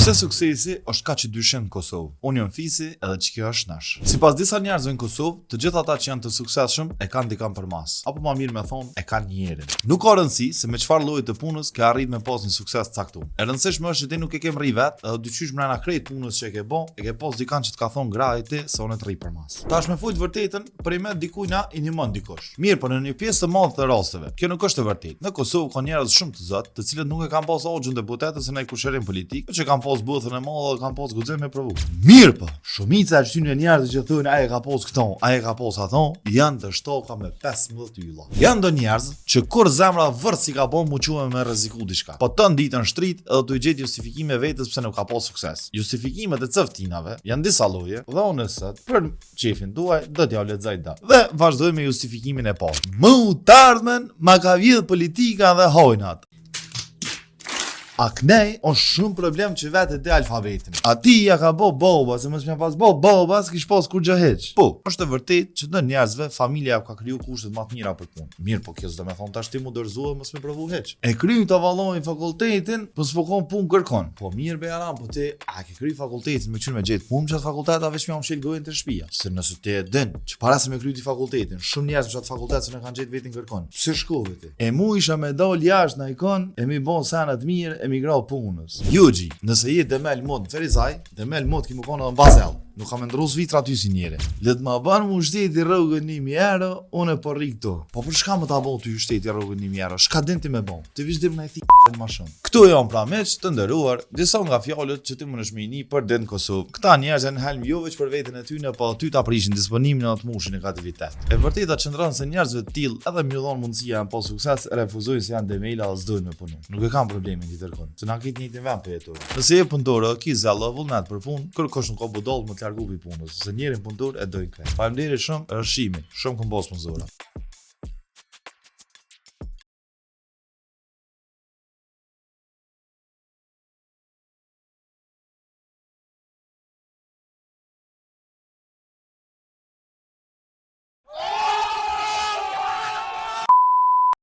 Pse suksesi është kaq i dyshim në Kosovë? Unë jam fisi edhe që kjo është nash. Sipas disa njerëzve në Kosovë, të gjithë ata që janë të suksesshëm e kanë dikam për mas, apo më mirë me thonë, e kanë njerin. Nuk ka rëndësi se me çfarë lloji të punës ke arrit me pas një sukses të caktuar. E rëndësishme është që ti nuk e ke mri vet, edhe dyqysh mbrana krejt punës që e ke bën, e ke pas dikan që të ka thonë graji ti se unë të rri për mas. Tash me fujt vërtetën, për i me dikuj na i ndihmon dikush. Mirë, por në një pjesë të madhe të rasteve, kjo nuk është e vërtetë. Në Kosovë ka njerëz shumë të zot, të cilët nuk e kanë pas oxhën deputetët se në kusherim politik, që kanë pas buthën e madhe, kanë pas guxim me provu. Mirë po, shumica e këtyre njerëzve që thonë ai e ka pas këto, ai e ka pas ato, janë të shtoka me 15 ylla. Janë do njerëz që kur zemra vërtet si ka bën muqume me rreziku diçka. Po tën ditën shtrit edhe tu gjet justifikime vetes pse nuk ka pas sukses. Justifikimet e cëftinave janë disa lloje, dhe unë sot për çefin tuaj do t'ja lexoj dot. Dhe vazhdoj me justifikimin e parë. Më u tardhmen ma ka vjedh politika dhe hojnat. Aknej është shumë problem që vetë dhe alfabetin. A ti ja ka bo boba, se mos më pas bo boba, s'kish pas kur gjë heq. Po, është e vërtet që të njerëzve familja ka kriju kushtet më të mira për punë. Mirë, po kjo s'do me thonë tash ti mu dorëzua mos më provu heq. E kriju të avallojnë fakultetin, po s'po kon punë kërkon. Po mirë be aram, po ti a ke kriju fakultetin me qenë me gjetë punë çat fakulteta veç më shil gojën të shtëpia. Se nëse ti e din që para se me kriju ti fakultetin, shumë njerëz në çat fakultet se ne kanë gjetë vetin kërkon. Pse shkove ti? E mu isha me dal jashtë na ikon, e mi bon sana të mirë emigrau punës. Jugi, nëse je demel mod në Ferizaj, demel mod ki më konë edhe në Bazel. Nuk kam ndru vitra aty si njëri. Let ma ban mu shteti rrugën 1000 euro, unë po rri këtu. Po për shka më ta bon ty shteti rrugën 1000 euro? Shka din ti me bon? Ti vish dim në e thikën ma shumë. Këtu janë pra meq të ndëruar, disa nga fjalët që ti më nëshmini për din Kosovë. Këta njerëz janë helm jo veç për veten e tyre, po ty ta prishin disponimin në të mushin negativitet. E vërteta qëndron se njerëzve të tillë edhe më dhon mundësia janë pa sukses, refuzojnë se janë demela dhe s'dojnë me punu. Nuk e kanë problemin ti tërkon. Se na kit njëjtin vend për jetu. Nëse je punëtor, ki zella vullnet për punë, kërkosh nuk ka budall më të largu pi punës. Se njerin punëtor e dojnë krejt. Faleminderit shumë, rëshimi, shumë këmbos më zora.